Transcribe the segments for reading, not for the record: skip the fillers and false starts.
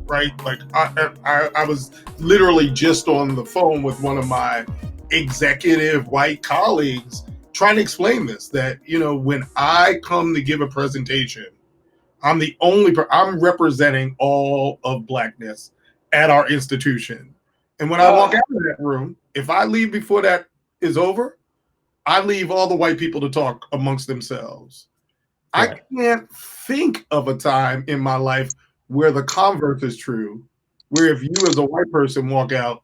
right? Like I was literally just on the phone with one of my executive white colleagues trying to explain this, that, when I come to give a presentation, I'm the only I'm representing all of blackness at our institution. And when I walk out of that room, if I leave before that is over, I leave all the white people to talk amongst themselves. Right. I can't think of a time in my life where the converse is true, where if you as a white person walk out,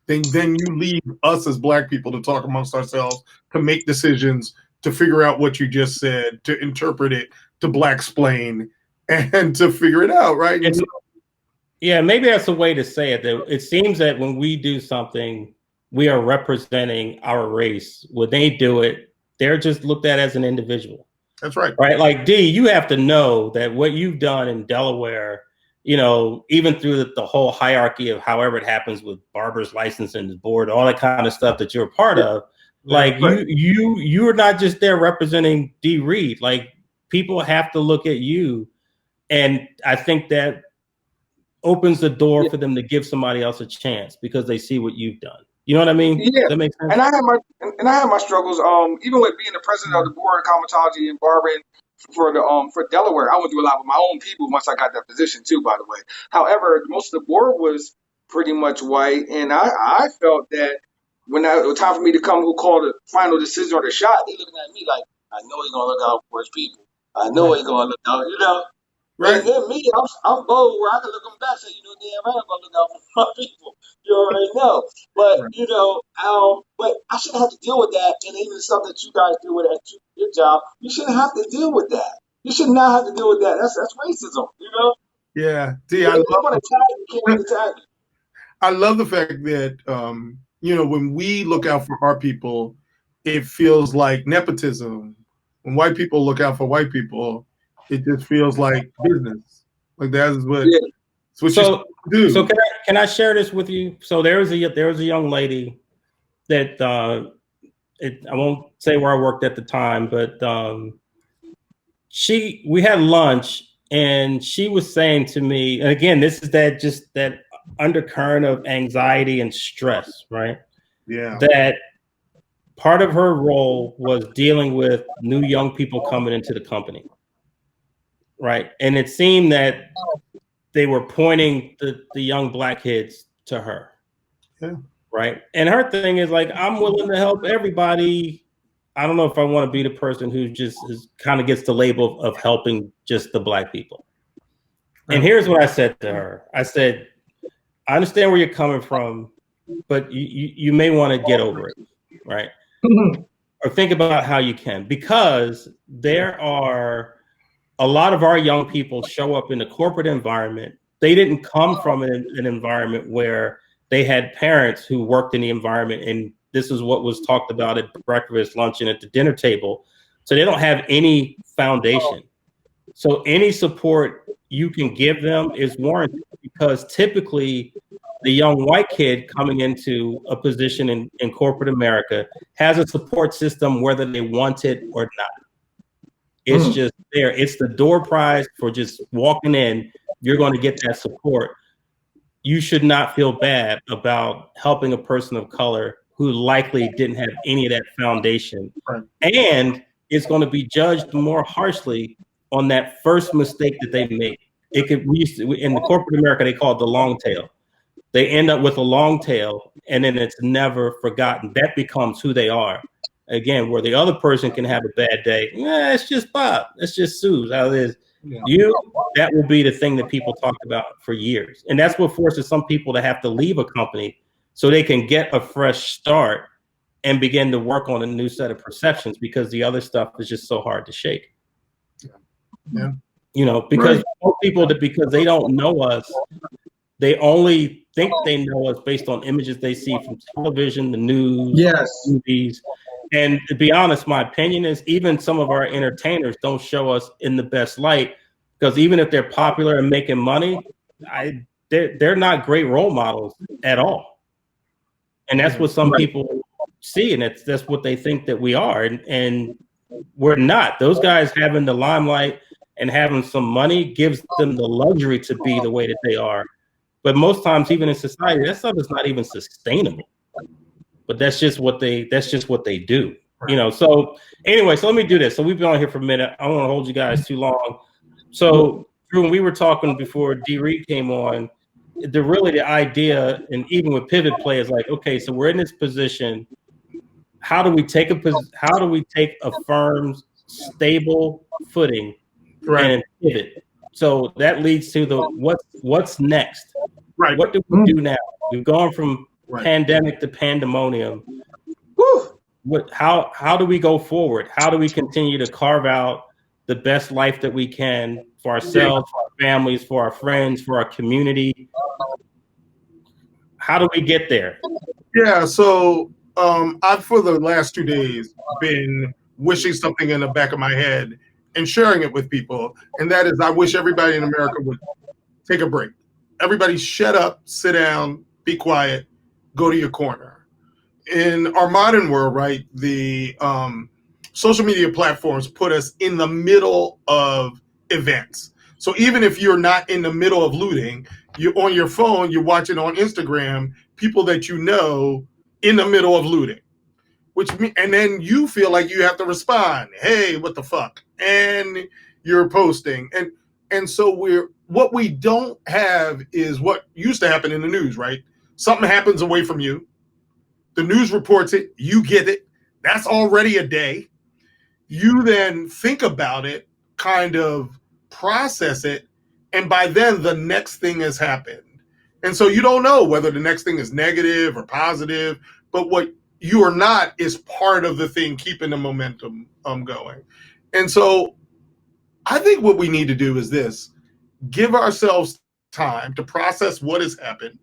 then you leave us as black people to talk amongst ourselves, to make decisions, to figure out what you just said, to interpret it, to black-splain, and to figure it out, right? And yeah, maybe that's a way to say it. That it seems that when we do something, we are representing our race. When they do it, they're just looked at as an individual. That's right. Right? Like, D, you have to know that what you've done in Delaware, even through the whole hierarchy of however it happens with Barber's license and the board, all that kind of stuff that you're a part of, like you are not just there representing D. Reed. Like, people have to look at you. And I think that opens the door for them to give somebody else a chance because they see what you've done. You know what I mean? Yeah. That makes sense. And I have my struggles. Even with being the president of the board of cosmetology and barbering for Delaware, I went through a lot with my own people once I got that position too, by the way. However, most of the board was pretty much white, and I felt that when it was time for me to come, who called the final decision or the shot, they looking at me like, I know he's gonna look out for his people. I know he's gonna look out, Right. And then me, I'm bold where I can look them back and say, damn right, I'm gonna look out for my people. You already know. But but I shouldn't have to deal with that. And even the stuff that you guys deal with at your job, you shouldn't have to deal with that. You should not have to deal with that. That's racism, Yeah. I love the fact that when we look out for our people, it feels like nepotism. When white people look out for white people, it just feels like business. Like that's what. Yeah. So can I share this with you? So there was a young lady that I won't say where I worked at the time, but we had lunch and she was saying to me, and again, this is that undercurrent of anxiety and stress, right? Yeah. That part of her role was dealing with new young people coming into the company. Right. And it seemed that they were pointing the young black kids to her. Yeah. Right. And her thing is like, I'm willing to help everybody. I don't know if I want to be the person who just kind of gets the label of helping just the black people. And here's what I said to her. I said, I understand where you're coming from, but you may want to get over it. Right. Or think about how you can, because there are a lot of our young people show up in the corporate environment. They didn't come from an environment where they had parents who worked in the environment, and this is what was talked about at breakfast, lunch, and at the dinner table. So they don't have any foundation. So any support you can give them is warranted, because typically the young white kid coming into a position in corporate America has a support system whether they want it or not. It's just there. It's the door prize for just walking in. You're going to get that support. You should not feel bad about helping a person of color who likely didn't have any of that foundation. Right. And it's going to be judged more harshly on that first mistake that they make. In the corporate America, they call it the long tail. They end up with a long tail, and then it's never forgotten. That becomes who they are. Again, where the other person can have a bad day, it's just Bob, it's just Sue's, how it is. Yeah. That will be the thing that people talk about for years. And that's what forces some people to have to leave a company so they can get a fresh start and begin to work on a new set of perceptions, because the other stuff is just so hard to shake. Yeah. Because people, because they don't know us, they only think they know us based on images they see from television, the news, movies. And to be honest, my opinion is even some of our entertainers don't show us in the best light, because even if they're popular and making money, they're not great role models at all. And that's what some people see, and that's what they think that we are. And we're not. Those guys having the limelight, and having some money gives them the luxury to be the way that they are. But most times, even in society, that stuff is not even sustainable. But that's just what they do. Right. So anyway, so let me do this. So we've been on here for a minute. I don't want to hold you guys too long. So Drew, when we were talking before D. Reed came on, the idea, and even with pivot play, is like, okay, so we're in this position. How do we take a firm's stable footing and pivot? So that leads to what's next. Right. What do we do now? We've gone from pandemic to pandemonium. Woo! How do we go forward? How do we continue to carve out the best life that we can for ourselves, for our families, for our friends, for our community? How do we get there? Yeah, so I've for the last 2 days been wishing something in the back of my head and sharing it with people, and that is I wish everybody in America would take a break. Everybody shut up, sit down, be quiet, go to your corner. In our modern world, right, the social media platforms put us in the middle of events. So even if you're not in the middle of looting, you're on your phone, you're watching on Instagram people that you know in the middle of looting, and then you feel like you have to respond. Hey, what the fuck? And you're posting, and so what we don't have is what used to happen in the news, right? Something happens away from you. The news reports it. You get it. That's already a day. You then think about it, kind of process it, and by then the next thing has happened. And so you don't know whether the next thing is negative or positive, but what you are not is part of the thing keeping the momentum going. And so I think what we need to do is this: give ourselves time to process what has happened,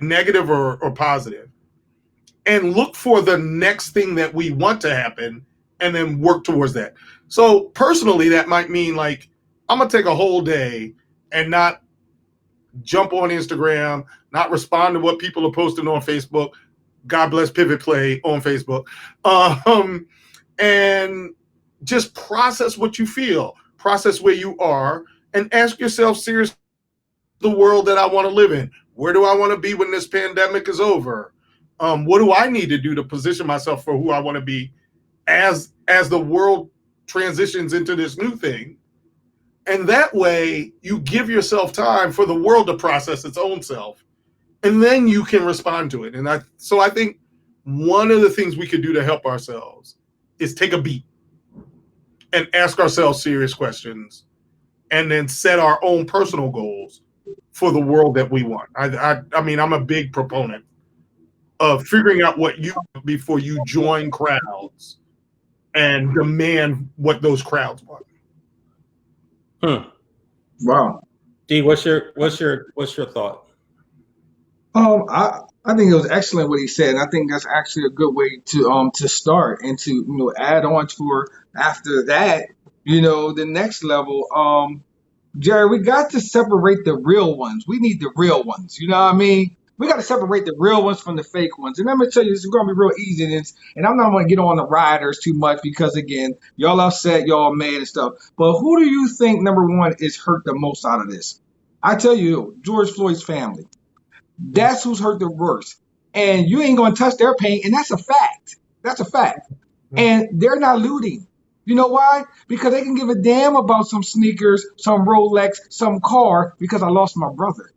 negative or positive, and look for the next thing that we want to happen and then work towards that. So personally, that might mean like, I'm going to take a whole day and not jump on Instagram, not respond to what people are posting on Facebook. God bless Pivot Play on Facebook. And just process what you feel, process where you are, and ask yourself seriously, the world that I want to live in. Where do I want to be when this pandemic is over? What do I need to do to position myself for who I want to be as the world transitions into this new thing? And that way you give yourself time for the world to process its own self, and then you can respond to it. And I think one of the things we could do to help ourselves is take a beat and ask ourselves serious questions, and then set our own personal goals for the world that we want. I mean, I'm a big proponent of figuring out what you want before you join crowds and demand what those crowds want. Wow. D, what's your thought? I think it was excellent what he said, and I think that's actually a good way to start and to add on for after that, the next level. Jerry, we got to separate the real ones. We need the real ones. You know what I mean? We got to separate the real ones from the fake ones. And I'm going to tell you, this is going to be real easy. And I'm not going to get on the rioters too much because, again, y'all upset, y'all mad and stuff. But who do you think, number one, is hurt the most out of this? I tell you, George Floyd's family. That's who's hurt the worst. And you ain't going to touch their pain. And that's a fact. That's a fact. And they're not looting. You know why? Because they can give a damn about some sneakers, some Rolex, some car, because I lost my brother.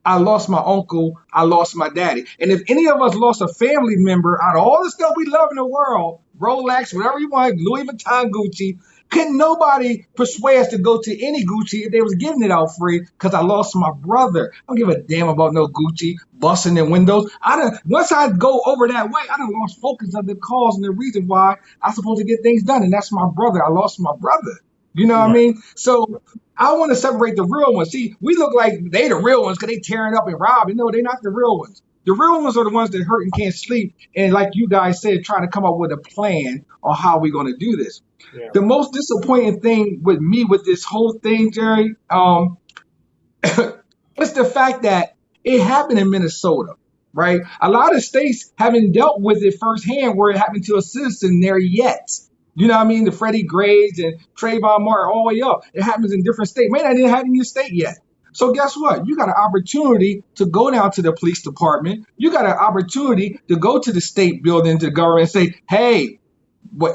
I lost my uncle. I lost my daddy. And if any of us lost a family member out of all the stuff we love in the world, Rolex, whatever you want, Louis Vuitton, Gucci, couldn't nobody persuade us to go to any Gucci if they was giving it out free because I lost my brother. I don't give a damn about no Gucci busting in windows. Once I go over that way, I done lost focus of the cause and the reason why I'm supposed to get things done. And that's my brother. I lost my brother. You know what I mean? So I want to separate the real ones. See, we look like they the real ones because they tearing up and robbing. No, they're not the real ones. The real ones are the ones that hurt and can't sleep. And like you guys said, trying to come up with a plan on how we're going to do this. Yeah. The most disappointing thing with me with this whole thing, Jerry, it's the fact that it happened in Minnesota, right? A lot of states haven't dealt with it firsthand where it happened to a citizen there yet. You know what I mean? The Freddie Grays and Trayvon Martin all the way up. It happens in different states. May not even have in your state yet. So guess what? You got an opportunity to go down to the police department. You got an opportunity to go to the state building, to the government, and say, hey,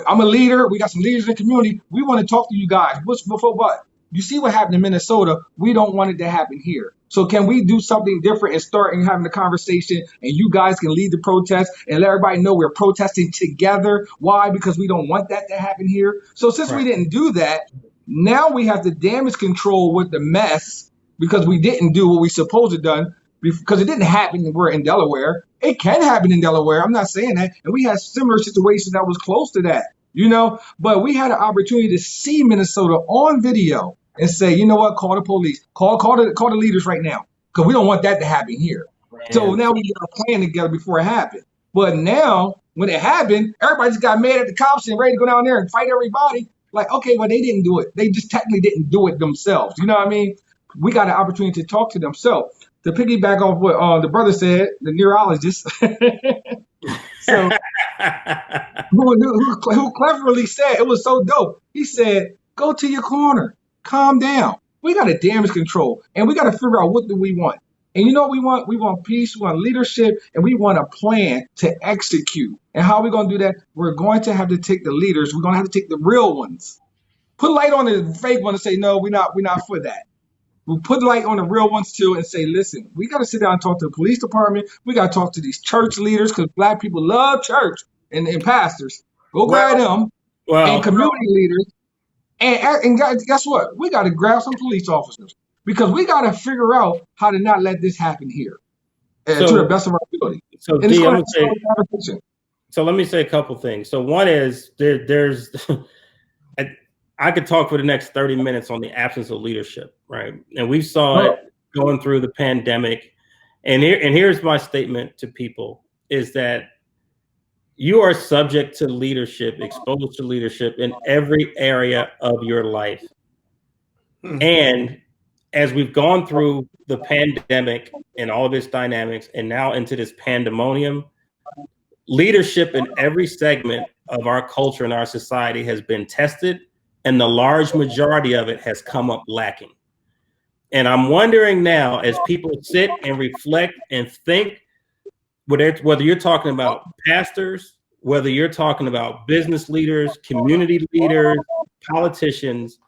I'm a leader. We got some leaders in the community. We want to talk to you guys. What's before what? You see what happened in Minnesota. We don't want it to happen here. So can we do something different and start and having a conversation, and you guys can lead the protest and let everybody know we're protesting together. Why? Because we don't want that to happen here. So since we didn't do that, now we have the damage control with the mess because we didn't do what we supposed to done because it didn't happen when we're in Delaware. It can happen in Delaware. I'm not saying that. And we had similar situations that was close to that, you know, but we had an opportunity to see Minnesota on video and say, you know what, call the police, call the leaders right now, because we don't want that to happen here. Man. So now we got a plan together before it happened. But now when it happened, everybody just got mad at the cops and ready to go down there and fight everybody. Like, okay, well, they didn't do it. They just technically didn't do it themselves. You know what I mean? We got an opportunity to talk to them. So to piggyback off what the brother said, the neurologist, so who cleverly said, it was so dope. He said, go to your corner, calm down. We got a damage control, and we got to figure out what do we want. And you know what we want? We want peace, we want leadership, and we want a plan to execute. And how are we going to do that? We're going to have to take the leaders. We're going to have to take the real ones. Put light on the fake one and say, no, we're not for that. We'll put light on the real ones too and say, listen, we got to sit down and talk to the police department. We got to talk to these church leaders because Black people love church and pastors. Go grab them and community leaders. And guess what? We got to grab some police officers because we got to figure out how to not let this happen here to the best of our ability. So, let me say a couple things. So one is there's I could talk for the next 30 minutes on the absence of leadership, right? And we saw it going through the pandemic. And here's my statement to people is that you are subject to leadership, exposed to leadership in every area of your life. And as we've gone through the pandemic and all of its dynamics and now into this pandemonium, leadership in every segment of our culture and our society has been tested, and the large majority of it has come up lacking. And I'm wondering now, as people sit and reflect and think, whether you're talking about pastors, whether you're talking about business leaders, community leaders, politicians,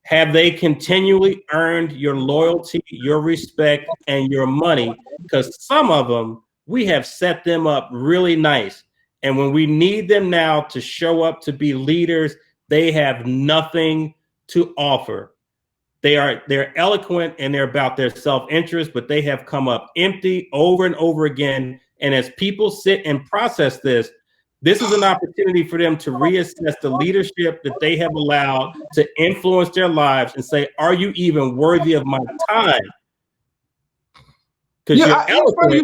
have they continually earned your loyalty, your respect, and your money? Because some of them, we have set them up really nice. And when we need them now to show up to be leaders, they have nothing to offer. They're eloquent and they're about their self-interest, but they have come up empty over and over again. And as people sit and process this is an opportunity for them to reassess the leadership that they have allowed to influence their lives and say, are you even worthy of my time? Because you're eloquent.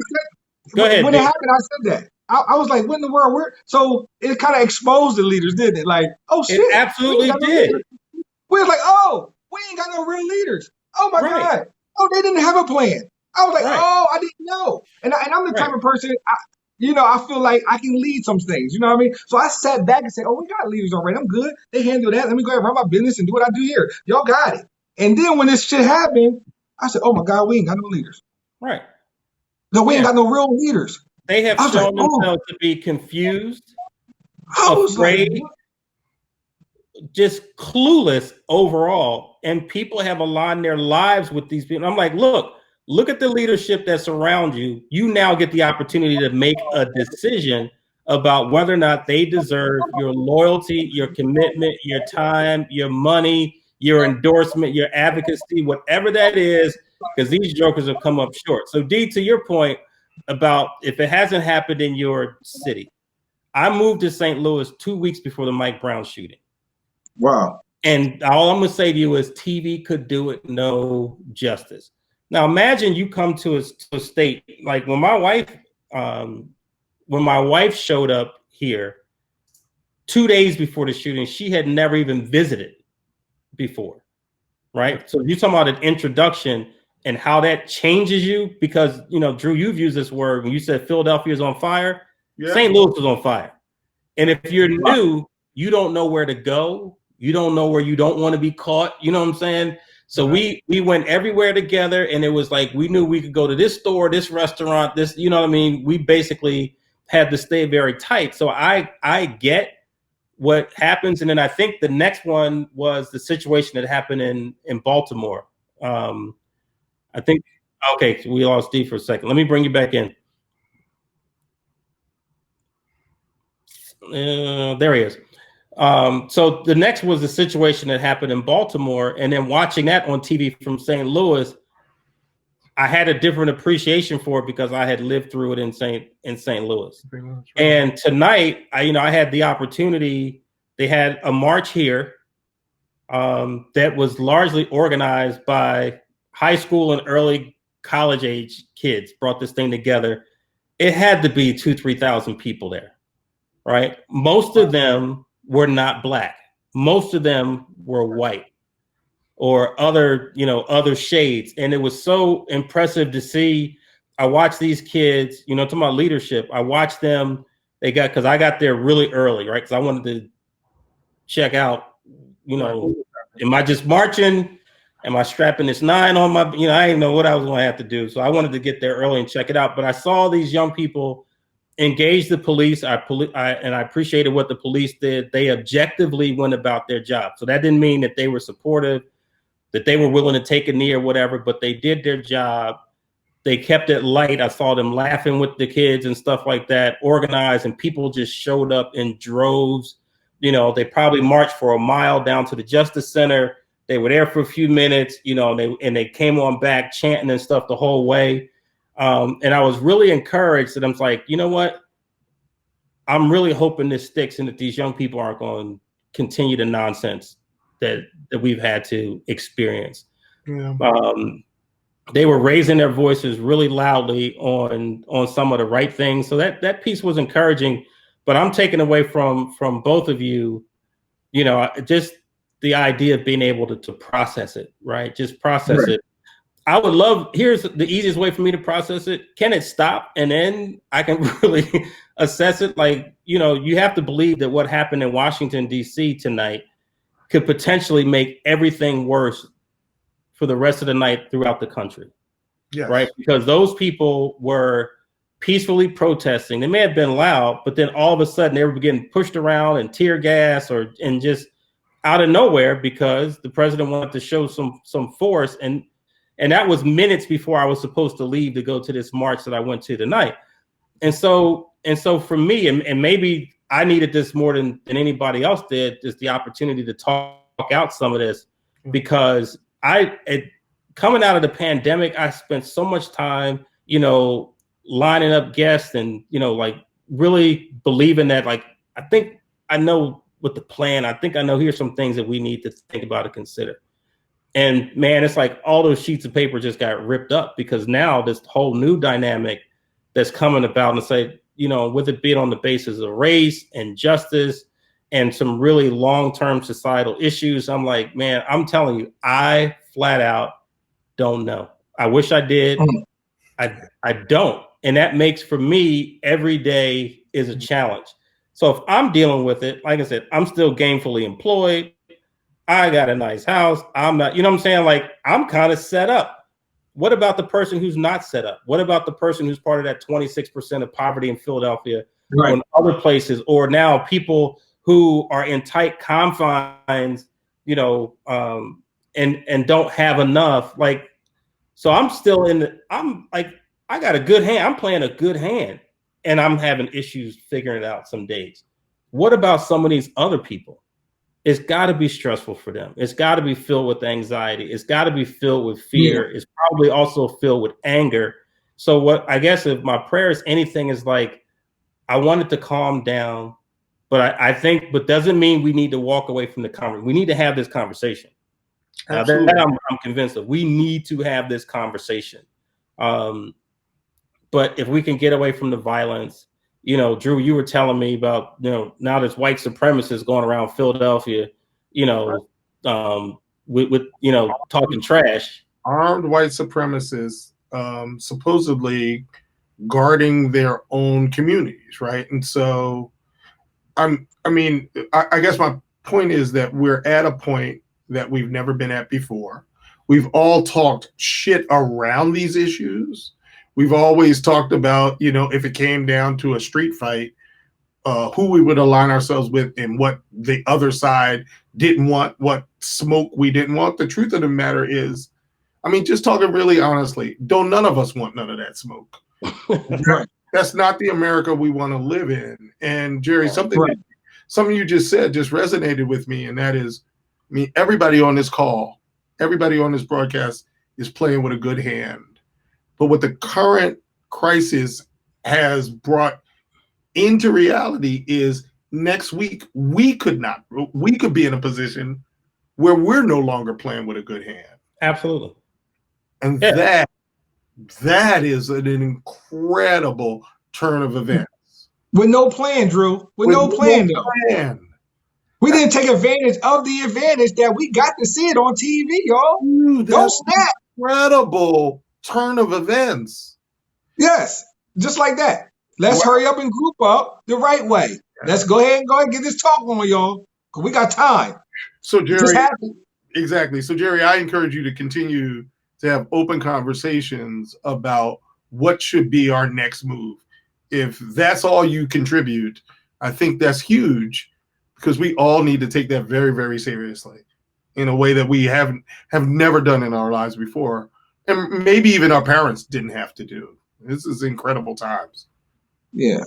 Go ahead. When it happened, I said that. I was like, what in the world? So it kind of exposed the leaders, didn't it? Like, oh, shit. It absolutely did. We was like, oh, we ain't got no real leaders. Oh, my God. Oh, they didn't have a plan. I was like, oh, I didn't know. And I'm the type of person, I feel like I can lead some things. You know what I mean? So I sat back and said, oh, we got leaders already. I'm good. They handle that. Let me go ahead and run my business and do what I do here. Y'all got it. And then when this shit happened, I said, oh, my God, we ain't got no leaders. Right. No, we ain't got no real leaders. They have shown themselves to be confused, afraid, just clueless overall. And people have aligned their lives with these people. I'm like, look at the leadership that's around you. You now get the opportunity to make a decision about whether or not they deserve your loyalty, your commitment, your time, your money, your endorsement, your advocacy, whatever that is, because these jokers have come up short. So D, to your point, about if it hasn't happened in your city, I moved to St. Louis 2 weeks before the Mike Brown shooting. Wow. And all I'm going to say to you is TV could do it no justice. Now, imagine you come to a state like when my wife showed up here 2 days before the shooting, she had never even visited before. Right. So you're talking about an introduction and how that changes you, because, Drew, you've used this word when you said Philadelphia is on fire. Yeah. St. Louis is on fire. And if you're new, you don't know where to go. You don't know where you don't want to be caught. You know what I'm saying? So we went everywhere together, and it was like we knew we could go to this store, this restaurant, this, you know what I mean? We basically had to stay very tight. So I get what happens. And then I think the next one was the situation that happened in Baltimore. I think, okay, so we lost D for a second. Let me bring you back in. There he is. So the next was the situation that happened in Baltimore, and then watching that on TV from St. Louis, I had a different appreciation for it because I had lived through it in St. Louis. Right. And tonight, I had the opportunity. They had a march here that was largely organized by high school and early college age kids. Brought this thing together. It had to be 2,000-3,000 people there, right? Most of them were not black. Most of them were white or other shades. And it was so impressive to see. I watched these kids, talking about leadership. I watched them. Because I got there really early, right? Because I wanted to check out, am I just marching? Am I strapping this 9 on my, I didn't know what I was going to have to do. So I wanted to get there early and check it out. But I saw these young people engage the police. And I appreciated what the police did. They objectively went about their job. So that didn't mean that they were supportive, that they were willing to take a knee or whatever, but they did their job. They kept it light. I saw them laughing with the kids and stuff like that, organized, and people just showed up in droves. They probably marched for a mile down to the Justice Center. They were there for a few minutes, and they came on back chanting and stuff the whole way. And I was really encouraged, and I'm like, you know what? I'm really hoping this sticks and that these young people aren't going to continue the nonsense that we've had to experience. Yeah. They were raising their voices really loudly on some of the right things. So that piece was encouraging, but I'm taking away from both of you, just the idea of being able to process it, right? Just process it. I would love, here's the easiest way for me to process it. Can it stop? And then I can really assess it. Like, you have to believe that what happened in Washington, D.C. tonight could potentially make everything worse for the rest of the night throughout the country. Yes. Right? Because those people were peacefully protesting. They may have been loud, but then all of a sudden they were getting pushed around and tear gas and just out of nowhere because the president wanted to show some force. And that was minutes before I was supposed to leave to go to this march that I went to tonight. And so for me, and maybe I needed this more than anybody else did, is the opportunity to talk out some of this, because coming out of the pandemic, I spent so much time, lining up guests and, like really believing that, like, I think I know what the plan, I think I know here's some things that we need to think about and consider. And man, it's like all those sheets of paper just got ripped up, because now this whole new dynamic that's coming about, and say, with it being on the basis of race and justice and some really long-term societal issues, I'm like, man, I'm telling you, I flat out don't know. I wish I did. I don't. And that makes, for me, every day is a challenge. So if I'm dealing with it, like I said, I'm still gainfully employed. I got a nice house. I'm not, what I'm saying? Like, I'm kind of set up. What about the person who's not set up? What about the person who's part of that 26% of poverty in Philadelphia, right, or in other places, or now people who are in tight confines, and don't have enough? Like, so I'm still I'm like, I got a good hand. I'm playing a good hand, and I'm having issues figuring it out some days. What about some of these other people? It's got to be stressful for them. It's got to be filled with anxiety. It's got to be filled with fear. Yeah. It's probably also filled with anger. So what, I guess, if my prayer is anything, is like, I want it to calm down, but I think, but doesn't mean we need to walk away from the conversation. We need to have this conversation. That I'm convinced of. We need to have this conversation. But if we can get away from the violence, Drew, you were telling me about, now there's white supremacists going around Philadelphia, with talking trash. Armed white supremacists, supposedly guarding their own communities, right? And so I guess my point is that we're at a point that we've never been at before. We've all talked shit around these issues. We've always talked about, if it came down to a street fight, who we would align ourselves with and what the other side didn't want, what smoke we didn't want. The truth of the matter is, just talking really honestly, none of us want none of that smoke. That's not the America we want to live in. And Jerry, something you just said just resonated with me, and that is, everybody on this call, everybody on this broadcast is playing with a good hand. But what the current crisis has brought into reality is next week we could be in a position where we're no longer playing with a good hand. Absolutely. And that is an incredible turn of events. With no plan, Drew. With no plan. We didn't take advantage of the advantage that we got to see it on TV, y'all. Dude, don't snap. Incredible turn of events. Yes, just like that. Let's hurry up and group up the right way. Let's go ahead and get this talk on, y'all, because we got time. So, Jerry, exactly. So, Jerry, I encourage you to continue to have open conversations about what should be our next move. If that's all you contribute, I think that's huge, because we all need to take that very, very seriously in a way that we have never done in our lives before. And maybe even our parents didn't have to do. This is incredible times. Yeah.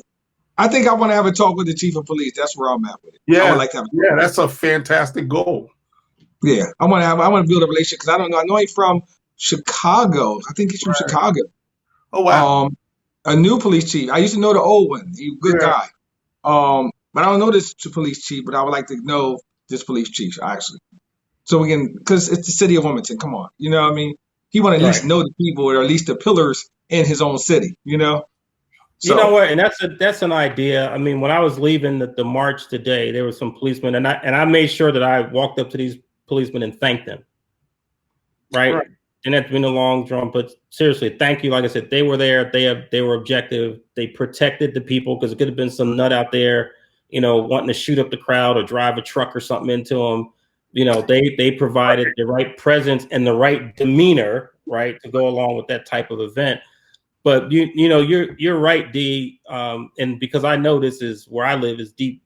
I think I want to have a talk with the chief of police. That's where I'm at with it. Yeah. I would like to have that's a fantastic goal. Yeah. I want to build a relationship, because I don't know. I know he's from Chicago. I think he's from Chicago. Oh, wow. A new police chief. I used to know the old one. He's a good guy. But I don't know this police chief, but I would like to know this police chief, actually. So we can, because it's the city of Wilmington. Come on. You know what I mean? He want to at least know the people, or at least the pillars in his own city, So, you know what? And that's an idea. When I was leaving the march today, there were some policemen, and I made sure that I walked up to these policemen and thanked them. Right. Didn't have to be in a long drum, but seriously, thank you. Like I said, they were there. They were objective. They protected the people, because it could have been some nut out there, wanting to shoot up the crowd or drive a truck or something into them. They provided the right presence and the right demeanor, right, to go along with that type of event. But you're right, D. And because I know this is where I live is deep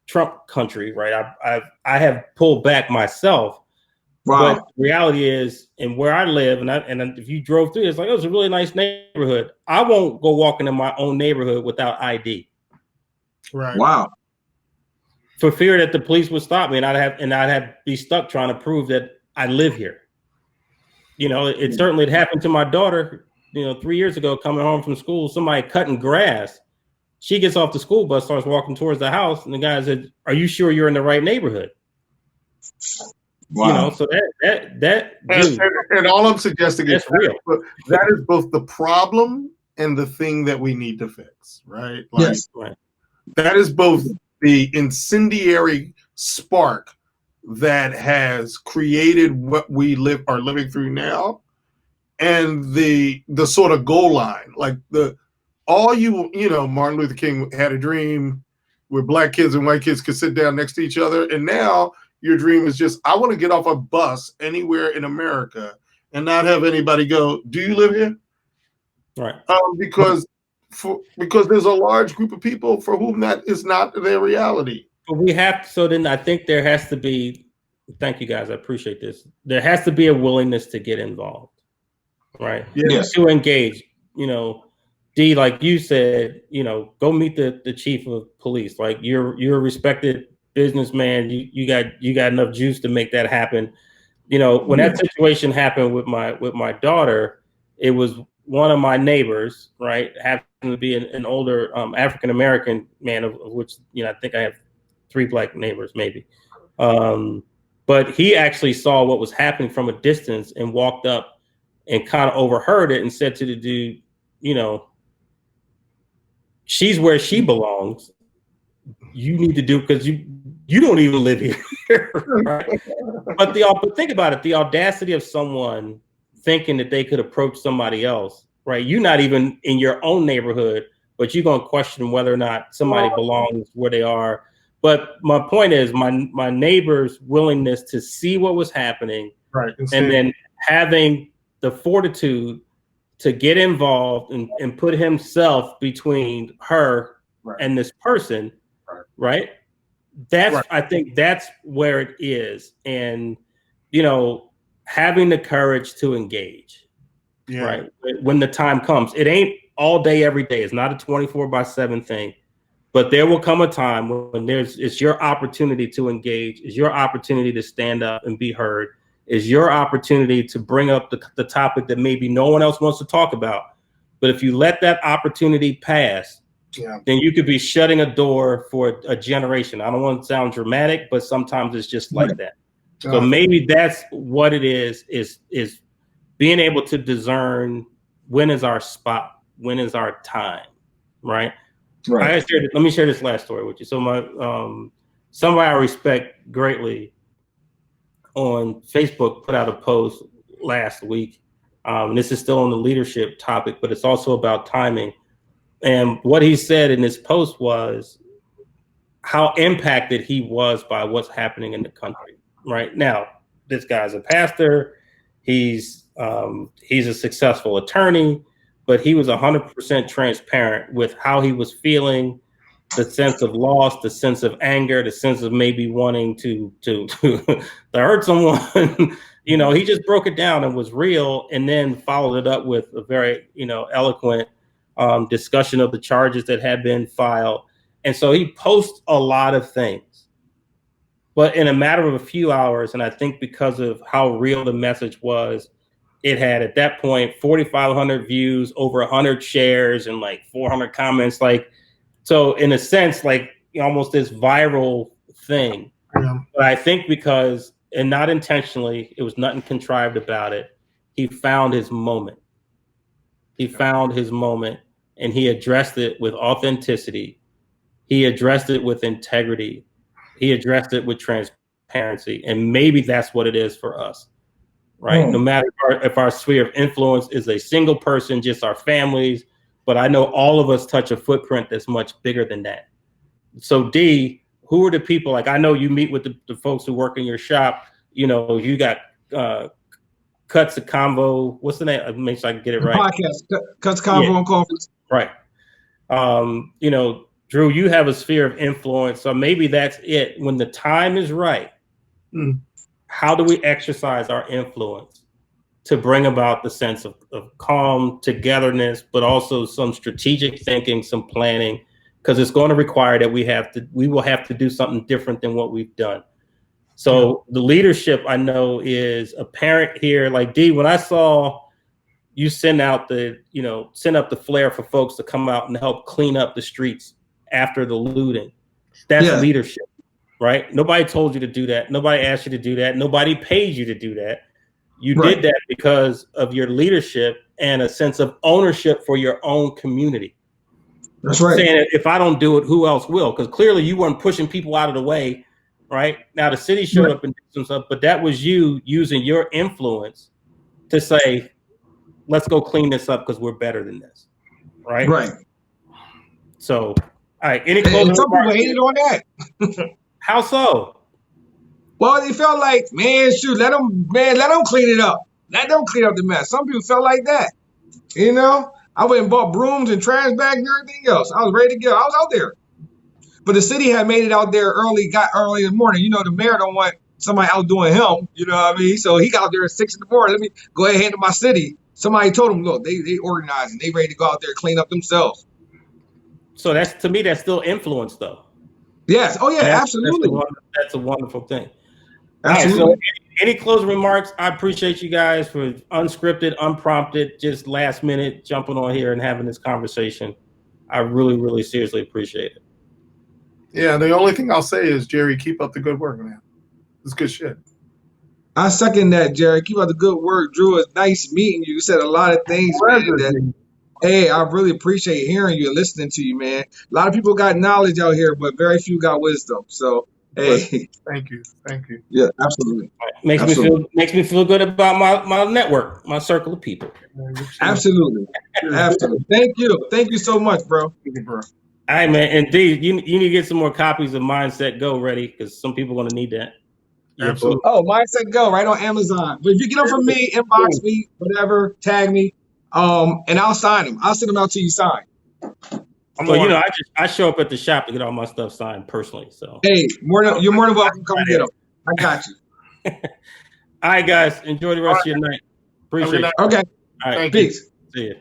Trump country, right? I have pulled back myself. Wow. But the reality is, and where I live, and if you drove through, it's like, it's a really nice neighborhood. I won't go walking in my own neighborhood without ID. Right. Wow. For fear that the police would stop me, and I'd have be stuck trying to prove that I live here. It certainly happened to my daughter, 3 years ago, coming home from school, somebody cutting grass. She gets off the school bus, starts walking towards the house, and the guy said, "Are you sure you're in the right neighborhood?" Wow. So that and all I'm suggesting is real. That is both the problem and the thing that we need to fix, right? Yes. Right. That is both the incendiary spark that has created what we are living through now, and the sort of goal line, like Martin Luther King had a dream where black kids and white kids could sit down next to each other, and now your dream is just, I want to get off a bus anywhere in America and not have anybody go, "Do you live here?" Right. Because there's a large group of people for whom that is not their reality. But we have to, so then I think there has to be, thank you guys, I appreciate this. There has to be a willingness to get involved, right? Yes. To engage, D, like you said, go meet the chief of police. Like you're a respected businessman. You got enough juice to make that happen. When that situation happened with my daughter, it was one of my neighbors, right, happened to be an older African-American man, of which, I think I have 3 black neighbors, maybe. But he actually saw what was happening from a distance and walked up and kind of overheard it and said to the dude, she's where she belongs. You need to do, because you don't even live here. Right? But think about it, the audacity of someone thinking that they could approach somebody else, right? You're not even in your own neighborhood, but you're going to question whether or not somebody belongs where they are. But my point is my neighbor's willingness to see what was happening, right, and then having the fortitude to get involved and put himself between her and this person, right? That's I think that's where it is. And, you know, having the courage to engage, right? When the time comes, it ain't all day, every day. It's not a 24/7 thing, but there will come a time when it's your opportunity to engage, it's your opportunity to stand up and be heard, is your opportunity to bring up the topic that maybe no one else wants to talk about. But if you let that opportunity pass, then you could be shutting a door for a generation. I don't want to sound dramatic, but sometimes it's just like that. So maybe that's what it is being able to discern when is our spot, when is our time, right? Let me share this last story with you. So somebody I respect greatly on Facebook put out a post last week. This is still on the leadership topic, but it's also about timing. And what he said in this post was how impacted he was by what's happening in the country right now. This guy's a pastor. He's a successful attorney, but he was 100% transparent with how he was feeling, the sense of loss, the sense of anger, the sense of maybe wanting to hurt someone. You know, he just broke it down and was real, and then followed it up with a very, eloquent discussion of the charges that had been filed. And so he posts a lot of things, but in a matter of a few hours, and I think because of how real the message was, it had at that point 4,500 views, over 100 shares, and like 400 comments. So in a sense, almost this viral thing. But I think because, and not intentionally, it was nothing contrived about it, he found his moment. He found his moment, and he addressed it with authenticity. He addressed it with integrity. He addressed it with transparency. And maybe that's what it is for us, right? No matter if our sphere of influence is a single person, just our families, but I know all of us touch a footprint that's much bigger than that. So D, who are the people? I know you meet with the folks who work in your shop. You got Cuts a Convo. What's the name? Make sure I can get it right. Podcast, Cuts Convo and Conference. Right. Drew, you have a sphere of influence, so maybe that's it. When the time is right, how do we exercise our influence to bring about the sense of calm, togetherness, but also some strategic thinking, some planning, because it's going to require that we will have to do something different than what we've done. So the leadership, I know, is apparent here. Like D, when I saw you send up the flare for folks to come out and help clean up the streets after the looting, that's leadership, right? Nobody told you to do that. Nobody asked you to do that. Nobody paid you to do that. You did that because of your leadership and a sense of ownership for your own community. That's right. Saying if I don't do it, who else will? Because clearly you weren't pushing people out of the way, right? Now the city showed up and did some stuff, but that was you using your influence to say, let's go clean this up because we're better than this, right? Right. So, all right. Any closing some people remarks? hated on that. How so? Well, they felt like, let them clean it up. Let them clean up the mess. Some people felt like that. I went and bought brooms and trash bags and everything else. I was ready to go. I was out there. But the city had made it out there got early in the morning. The mayor don't want somebody outdoing him. You know what I mean? So he got out there at 6 in the morning. Let me go ahead and handle my city. Somebody told him, look, they organized and they ready to go out there and clean up themselves. So to me, that's still influence, though. Yes. Oh, yeah, absolutely. That's a wonderful thing. Absolutely. All right, so any closing remarks? I appreciate you guys for unscripted, unprompted, just last minute jumping on here and having this conversation. I really, really seriously appreciate it. Yeah, the only thing I'll say is, Jerry, keep up the good work, man. It's good shit. I second that, Jerry. Keep up the good work. Drew, it's nice meeting you. You said a lot of things, man. Hey, I really appreciate hearing you and listening to you, man. A lot of people got knowledge out here, but very few got wisdom. So Hey, Thank you. yeah, absolutely. Makes me feel good about my network, my circle of people. Absolutely. Thank you so much, bro. Bro. All right, man. Indeed, you need to get some more copies of Mindset Go ready because some people are going to need that. Absolutely. Oh, Mindset Go right on Amazon. But if you get them from me, inbox me, whatever, tag me, and I'll sign them. I'll send them out to you signed. Well, I show up at the shop to get all my stuff signed personally. So hey, you're more than welcome to come get them. I got you. All right, guys. Enjoy the rest of your night. Appreciate it. Okay. All right. Peace. See you.